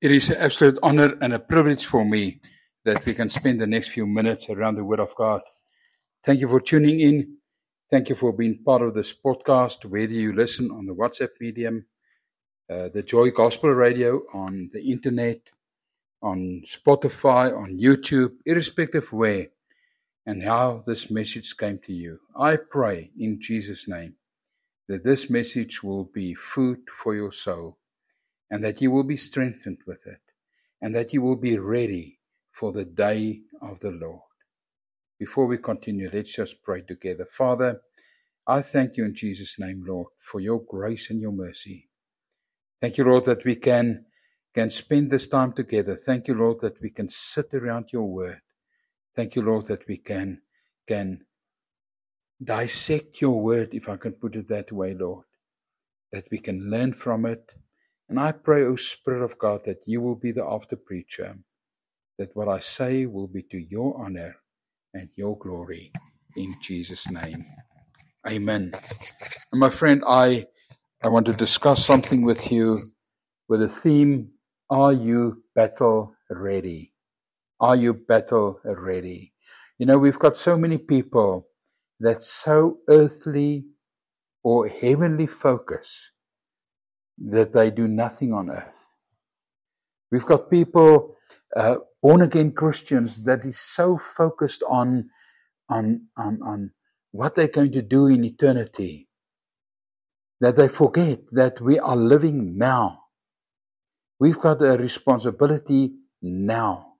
It is an absolute honor and a privilege for me that we can spend the next few minutes around the Word of God. Thank you for tuning in. Thank you for being part of this podcast, whether you listen on the WhatsApp medium, the Joy Gospel Radio, on the internet, on Spotify, on YouTube, irrespective where and how this message came to you. I pray in Jesus' name that this message will be food for your soul and that you will be strengthened with it and that you will be ready for the day of the Lord. Before we continue, let's just pray together. Father, I thank you in Jesus' name, Lord, for your grace and your mercy. Thank you, Lord, that we can spend this time together. Thank you, Lord, that we can sit around your word. Thank you, Lord, that we can dissect your word, if I can put it that way, Lord, that we can learn from it. And I pray, O Spirit of God, that you will be the after preacher, that what I say will be to your honor and your glory, in Jesus' name. Amen. And my friend, I want to discuss something with you with the theme, are you battle ready? Are you battle ready? You know, we've got so many people that's so earthly or heavenly focused that they do nothing on earth. We've got people, born-again Christians, that is so focused on what they're going to do in eternity that they forget that we are living now. We've got a responsibility now.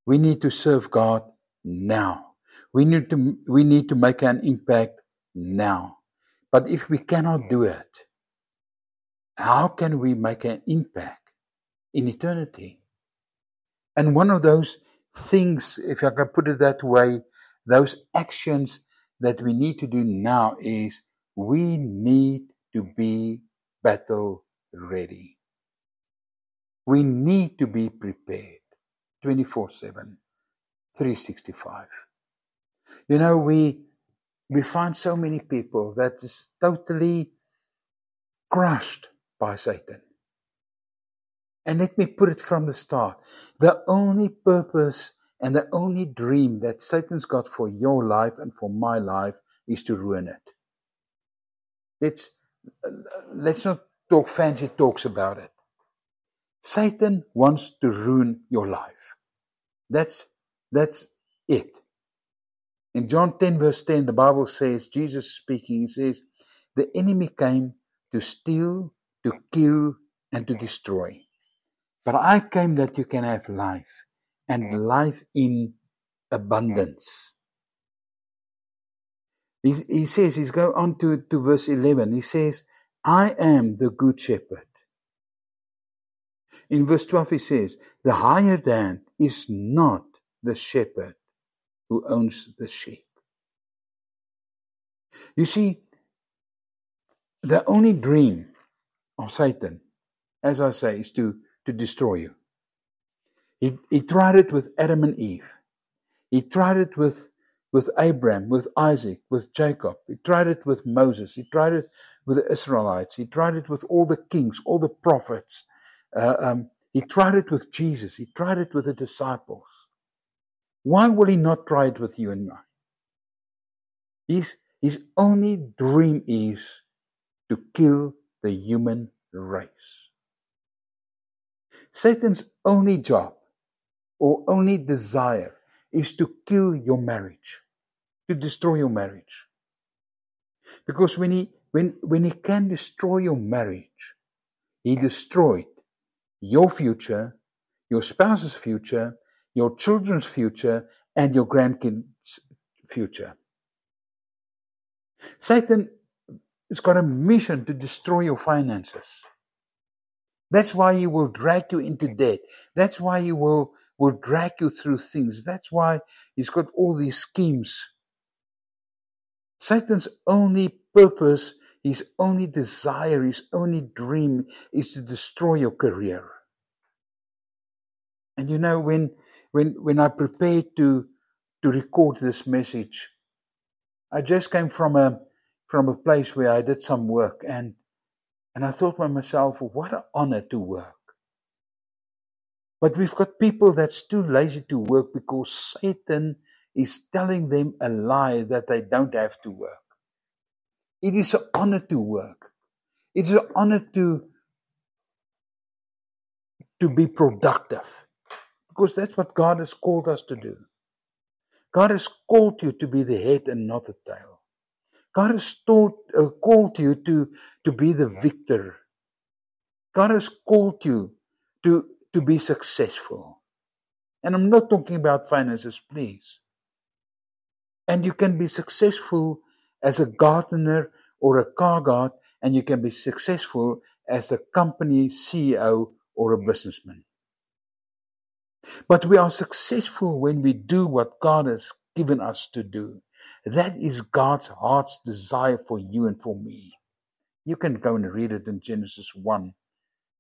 We need to serve God now. We need to make an impact now. But if we cannot do it, how can we make an impact in eternity? And one of those things, if I can put it that way, those actions that we need to do now is we need to be battle ready. We need to be prepared 24/7, 365. You know, we find so many people that is totally crushed by Satan. And let me put it from the start. The only purpose and the only dream that Satan's got for your life and for my life is to ruin it. Let's not talk fancy talks about it. Satan wants to ruin your life. That's it. In John 10 verse 10, the Bible says, Jesus speaking, he says, the enemy came to steal, to kill, and to destroy. But I came that you can have life, and life in abundance. He says, he's going on to verse 11, he says, I am the good shepherd. In verse 12 he says, the hired hand is not the shepherd who owns the sheep. You see, the only dream of Satan, as I say, is to destroy you. He tried it with Adam and Eve. He tried it with Abraham, with Isaac, with Jacob. He tried it with Moses. He tried it with the Israelites. He tried it with all the kings, all the prophets. He tried it with Jesus. He tried it with the disciples. Why will he not try it with you and me? His only dream is to kill the human race. Satan's only job or only desire is to kill your marriage, to destroy your marriage. Because when he can destroy your marriage, he destroyed your future, your spouse's future, your children's future, and your grandkids' future. Satan has got a mission to destroy your finances. That's why he will drag you into debt. That's why he will drag you through things. That's why he's got all these schemes. Satan's only purpose, his only desire, his only dream is to destroy your career. And you know, when I prepared to record this message, I just came from a place where I did some work, and I thought by myself, what an honor to work. But we've got people that's too lazy to work because Satan is telling them a lie that they don't have to work. It is an honor to work. It is an honor to be productive, because that's what God has called us to do. God has called you to be the head and not the tail. God has called you to be the victor. God has called you to be successful. And I'm not talking about finances, please. And you can be successful as a gardener or a car guard, and you can be successful as a company CEO or a businessman. But we are successful when we do what God has given us to do. That is God's heart's desire for you and for me. You can go and read it in Genesis 1,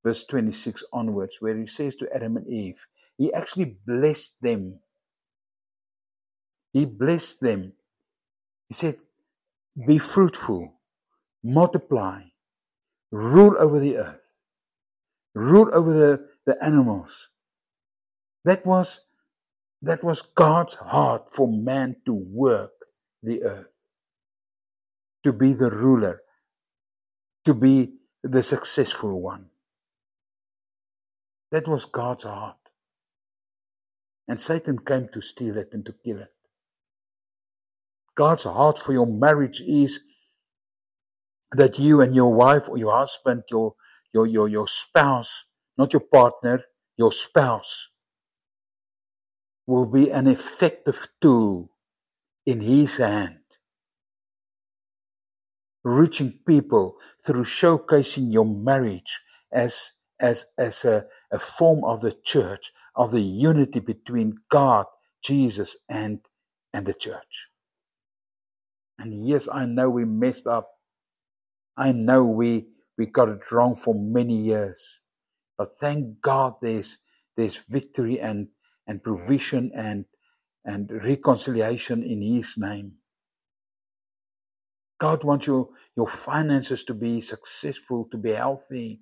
verse 26 onwards, where he says to Adam and Eve, he actually blessed them. He blessed them. He said, be fruitful, multiply, rule over the earth, rule over the animals. That was God's heart for man to work the earth, to be the ruler, to be the successful one. That was God's heart. And Satan came to steal it and to kill it. God's heart for your marriage is that you and your wife or your husband, your spouse, not your partner, your spouse, will be an effective tool in his hand, reaching people through showcasing your marriage as a form of the church, of the unity between God, Jesus, and the church. And yes, I know we messed up. I know we got it wrong for many years. But thank God there's victory and provision and reconciliation in his name. God wants your finances to be successful, to be healthy,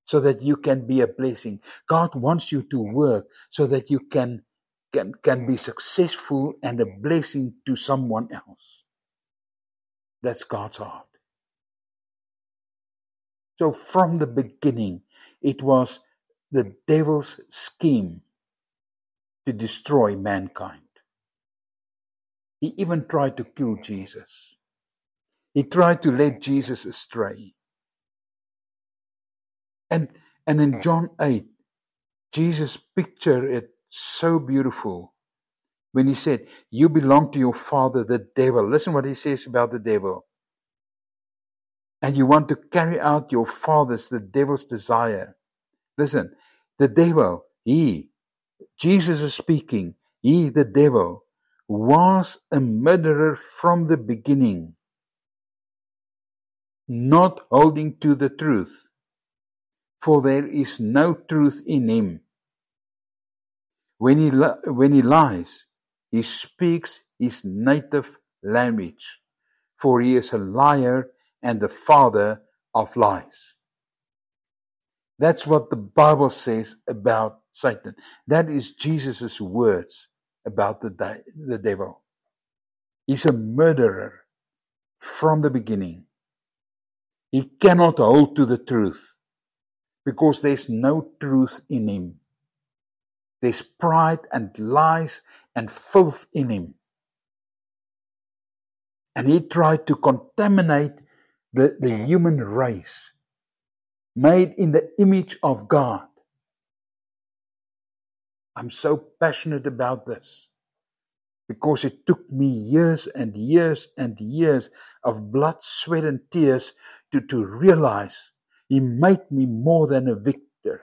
so that you can be a blessing. God wants you to work so that you can be successful and a blessing to someone else. That's God's heart. So from the beginning, it was the devil's scheme to destroy mankind. He even tried to kill Jesus. He tried to lead Jesus astray. And in John 8, Jesus pictured it so beautiful when he said, you belong to your father, the devil. Listen what he says about the devil. And you want to carry out your father's, the devil's desire. Listen, the devil, Jesus is speaking, the devil, was a murderer from the beginning, not holding to the truth, for there is no truth in him. When he lies, he speaks his native language, for he is a liar and the father of lies. That's what the Bible says about Satan. That is Jesus' words about the devil. He's a murderer from the beginning. He cannot hold to the truth because there's no truth in him. There's pride and lies and filth in him. And he tried to contaminate the human race, made in the image of God. I'm so passionate about this because it took me years and years and years of blood, sweat, and tears to realize he made me more than a victor.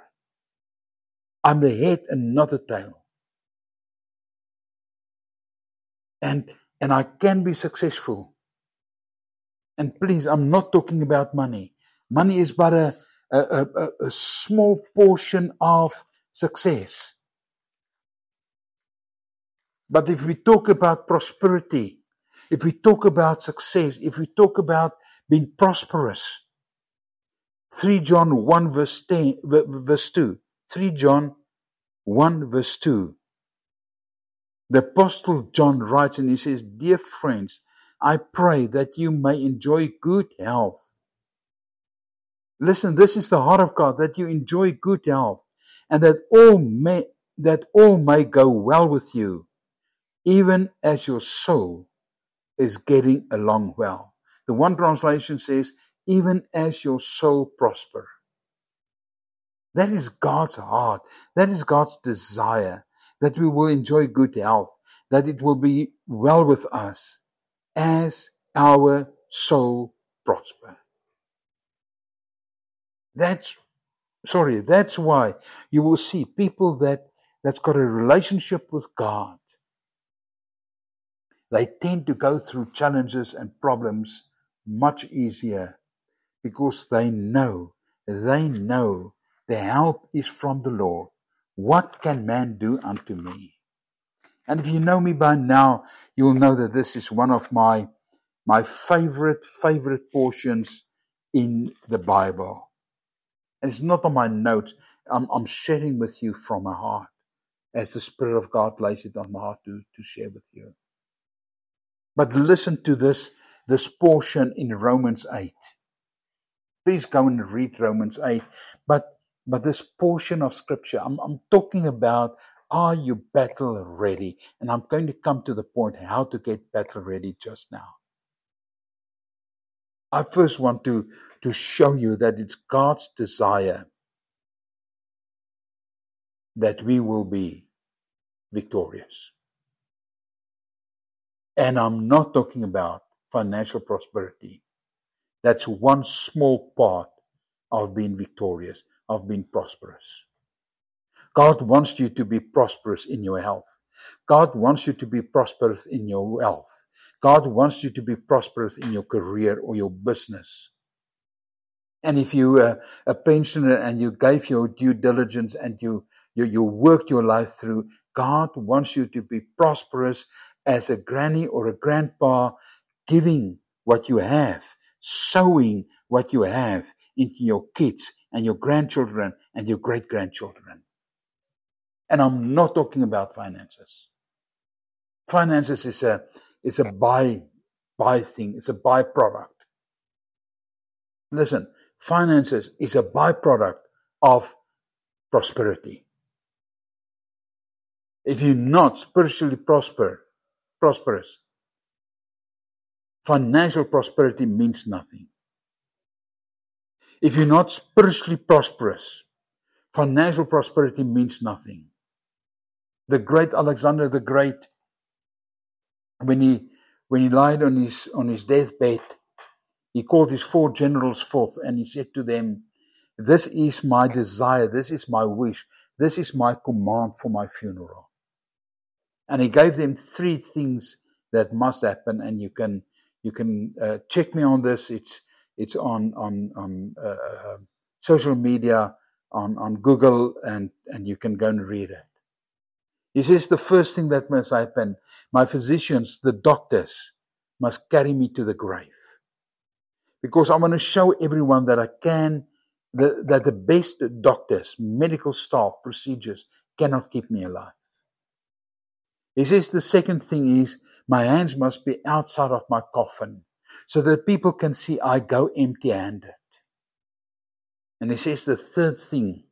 I'm the head and not the tail. And I can be successful. And please, I'm not talking about money. Money is but a small portion of success. But if we talk about prosperity, if we talk about success, if we talk about being prosperous, 3 John 1 verse 2, 3 John 1 verse 2. The Apostle John writes and he says, "Dear friends, I pray that you may enjoy good health." Listen, this is the heart of God, that you enjoy good health, and that all may go well with you, even as your soul is getting along well. The one translation says, even as your soul prosper. That is God's heart. That is God's desire, that we will enjoy good health, that it will be well with us as our soul prosper. That's why you will see people that's got a relationship with God. They tend to go through challenges and problems much easier because they know the help is from the Lord. What can man do unto me? And if you know me by now, you will know that this is one of my favorite portions in the Bible. And it's not on my notes. I'm sharing with you from my heart as the Spirit of God lays it on my heart to share with you. But listen to this portion in Romans 8. Please go and read Romans 8. But this portion of Scripture, I'm talking about, are you battle ready? And I'm going to come to the point how to get battle ready just now. I first want to show you that it's God's desire that we will be victorious. And I'm not talking about financial prosperity. That's one small part of being victorious, of being prosperous. God wants you to be prosperous in your health. God wants you to be prosperous in your wealth. God wants you to be prosperous in your career or your business. And if you're a pensioner and you gave your due diligence and you worked your life through, God wants you to be prosperous as a granny or a grandpa, giving what you have, sowing what you have into your kids and your grandchildren and your great-grandchildren. And I'm not talking about finances. Finances is a buy thing. It's a byproduct. Listen, finances is a byproduct of prosperity. If you're not spiritually prosperous, financial prosperity means nothing. If you're not spiritually prosperous, financial prosperity means nothing. The great Alexander the Great, when he lied on his deathbed, he called his 4 generals forth and he said to them, "This is my desire, this is my wish, this is my command for my funeral." And he gave them 3 things that must happen, and you can check me on this. It's on social media, on Google, and you can go and read it. He says the first thing that must happen, my physicians, the doctors, must carry me to the grave. Because I want to show everyone that that the best doctors, medical staff, procedures cannot keep me alive. He says the second thing is, my hands must be outside of my coffin so that people can see I go empty-handed. And he says the third thing,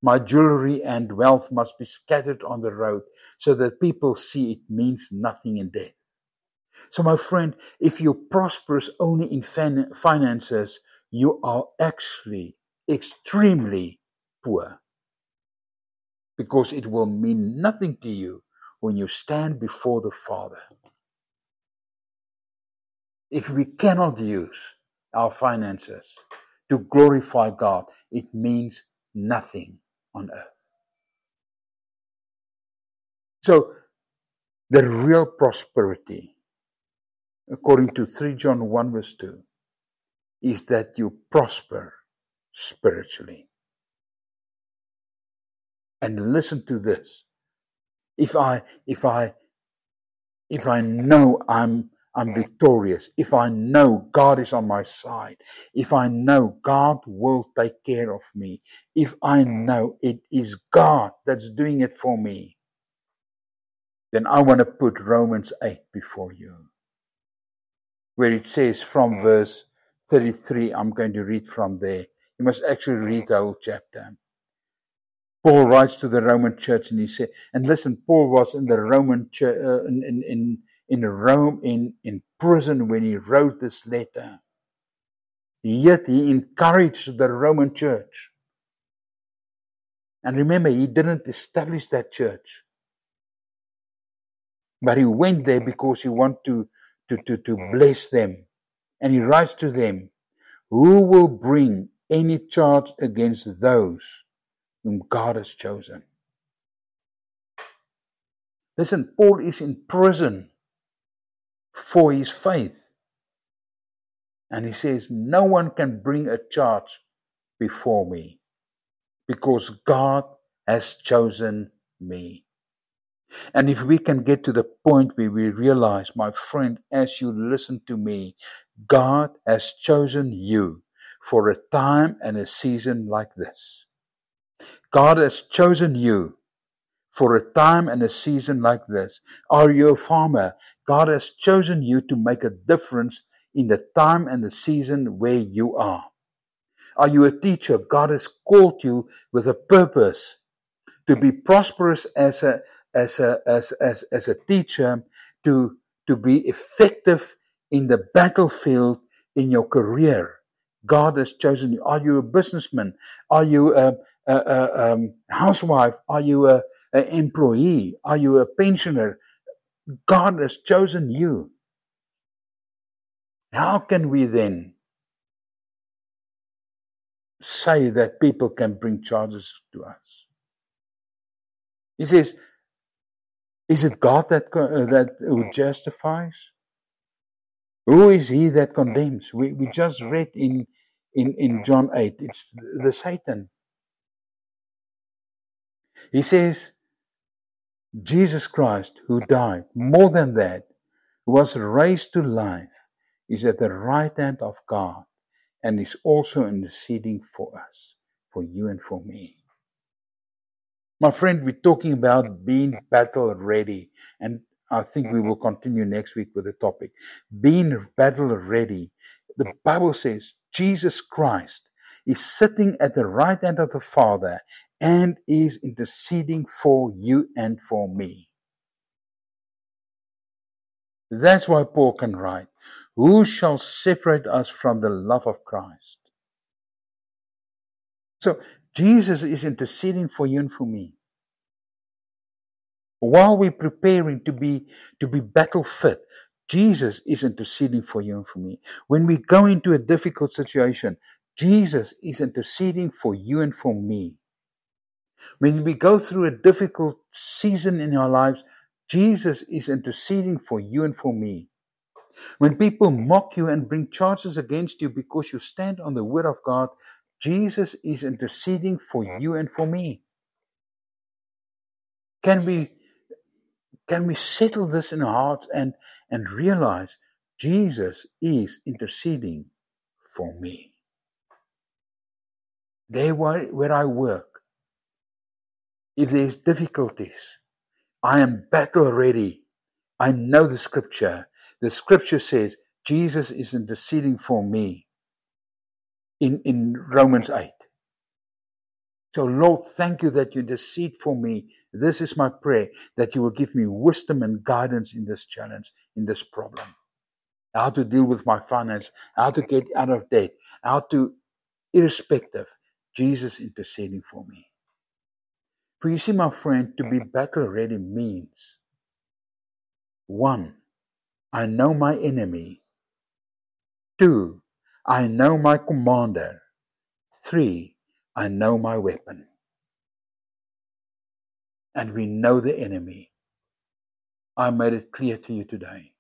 my jewelry and wealth must be scattered on the road so that people see it means nothing in death. So my friend, if you're prosperous only in finances, you are actually extremely poor. Because it will mean nothing to you when you stand before the Father. If we cannot use our finances to glorify God, it means nothing on earth. So, the real prosperity, according to 3 John 1 verse 2, is that you prosper spiritually. And listen to this. If I know I'm I'm victorious, if I know God is on my side, if I know God will take care of me, if I know it is God that's doing it for me, then I want to put Romans 8 before you, where it says from verse 33, I'm going to read from there. You must actually read the whole chapter. Paul writes to the Roman church, and he said, and listen, Paul was in the Roman church, in Rome, in prison when he wrote this letter. Yet he encouraged the Roman church. And remember, he didn't establish that church, but he went there because he wanted to bless them. And he writes to them, who will bring any charge against those whom God has chosen? Listen, Paul is in prison for his faith. And he says, no one can bring a charge before me because God has chosen me. And if we can get to the point where we realize, my friend, as you listen to me, God has chosen you for a time and a season like this. God has chosen you for a time and a season like this. Are you a farmer? God has chosen you to make a difference in the time and the season where you are. Are you a teacher? God has called you with a purpose to be prosperous as a teacher, to be effective in the battlefield in your career. God has chosen you. Are you a businessman? Are you a housewife? Are you an employee? Are you a pensioner? God has chosen you. How can we then say that people can bring charges to us? He says, is it God that who justifies? Who is he that condemns? We just read in John 8, it's the Satan. He says, Jesus Christ, who died, more than that, who was raised to life, is at the right hand of God and is also interceding for us, for you and for me. My friend, we're talking about being battle ready, and I think we will continue next week with the topic. Being battle ready. The Bible says Jesus Christ is sitting at the right hand of the Father and is interceding for you and for me. That's why Paul can write, who shall separate us from the love of Christ? So Jesus is interceding for you and for me. While we're preparing to be battle fit, Jesus is interceding for you and for me. When we go into a difficult situation, Jesus is interceding for you and for me. When we go through a difficult season in our lives, Jesus is interceding for you and for me. When people mock you and bring charges against you because you stand on the word of God, Jesus is interceding for you and for me. Can we settle this in our hearts and realize Jesus is interceding for me? There where I work, if there's difficulties, I am battle ready. I know the scripture. The scripture says Jesus is interceding for me in Romans 8. So Lord, thank you that you intercede for me. This is my prayer, that you will give me wisdom and guidance in this challenge, in this problem. How to deal with my finance, how to get out of debt, how to, irrespective, Jesus interceding for me. For you see, my friend, to be battle ready means, 1, I know my enemy. 2, I know my commander. 3, I know my weapon. And we know the enemy. I made it clear to you today.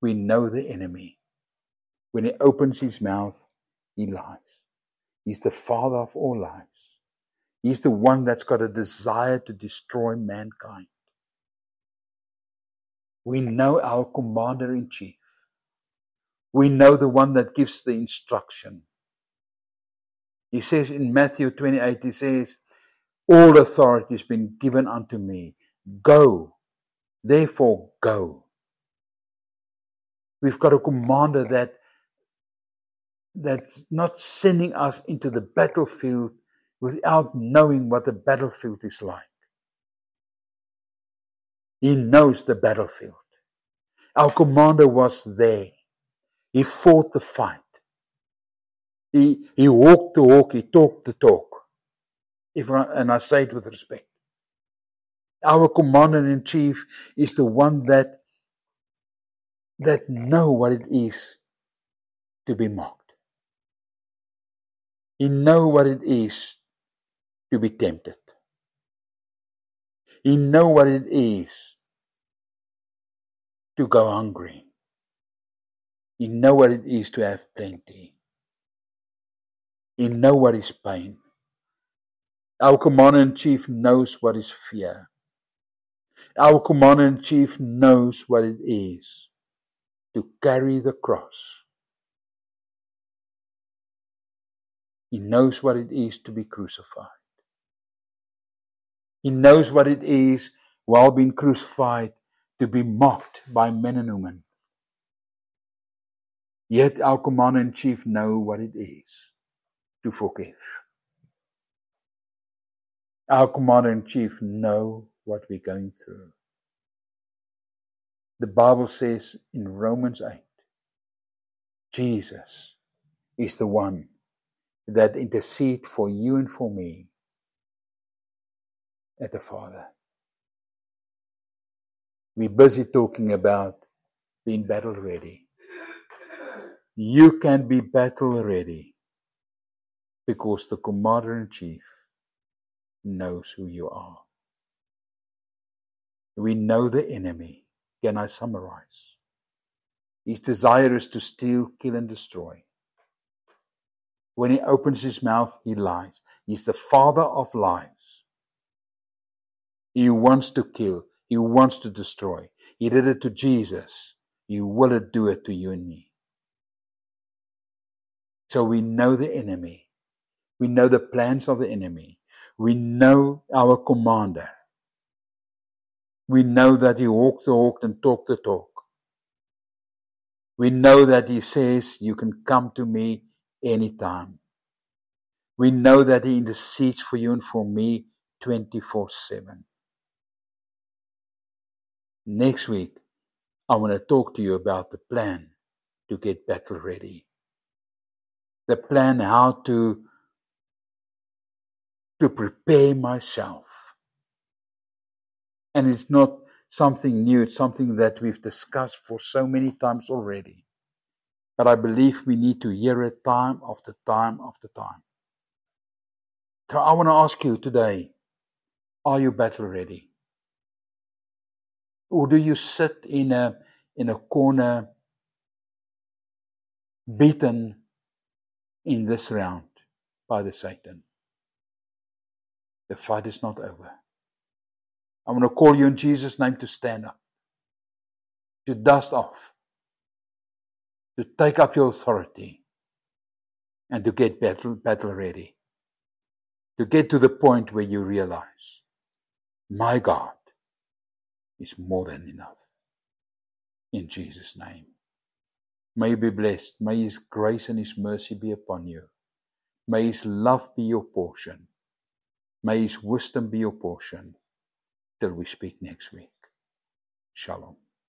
We know the enemy. When he opens his mouth, he lies. He's the father of all lies. He's the one that's got a desire to destroy mankind. We know our commander-in-chief. We know the one that gives the instruction. He says in Matthew 28, he says, all authority has been given unto me. Go, therefore go. We've got a commander that's not sending us into the battlefield without knowing what the battlefield is like. He knows the battlefield. Our commander was there. He fought the fight. He walked the walk, he talked the talk. And I say it with respect. Our commander-in-chief is the one that know what it is to be mocked. He know what it is to be tempted. He know what it is to go hungry. He know what it is to have plenty. He know what is pain. Our commander-in-chief knows what is fear. Our commander-in-chief knows what it is to carry the cross. He knows what it is to be crucified. He knows what it is, while being crucified, to be mocked by men and women. Yet our commander-in-chief knows what it is to forgive. Our commander-in-chief knows what we're going through. The Bible says in Romans 8, Jesus is the one that intercedes for you and for me at the Father. We're busy talking about being battle ready. You can be battle ready because the commander-in-chief knows who you are. We know the enemy. Can I summarize? His desire is to steal, kill, and destroy. When he opens his mouth, he lies. He's the father of lies. He wants to kill. He wants to destroy. He did it to Jesus. He will do it to you and me. So we know the enemy. We know the plans of the enemy. We know our commander. We know that he walked the walk and talked the talk. We know that he says, you can come to me anytime. We know that he intercedes for you and for me 24/7. Next week, I want to talk to you about the plan to get battle ready. The plan how to prepare myself. And it's not something new, it's something that we've discussed for so many times already. But I believe we need to hear it time after time after time. So I want to ask you today, are you battle ready? Or do you sit in a corner, beaten in this round by the Satan? The fight is not over. I want to call you in Jesus' name to stand up, to dust off, to take up your authority, and to get battle ready. To get to the point where you realize, my God is more than enough. In Jesus' name. May you be blessed. May His grace and His mercy be upon you. May His love be your portion. May His wisdom be your portion. Till we speak next week. Shalom.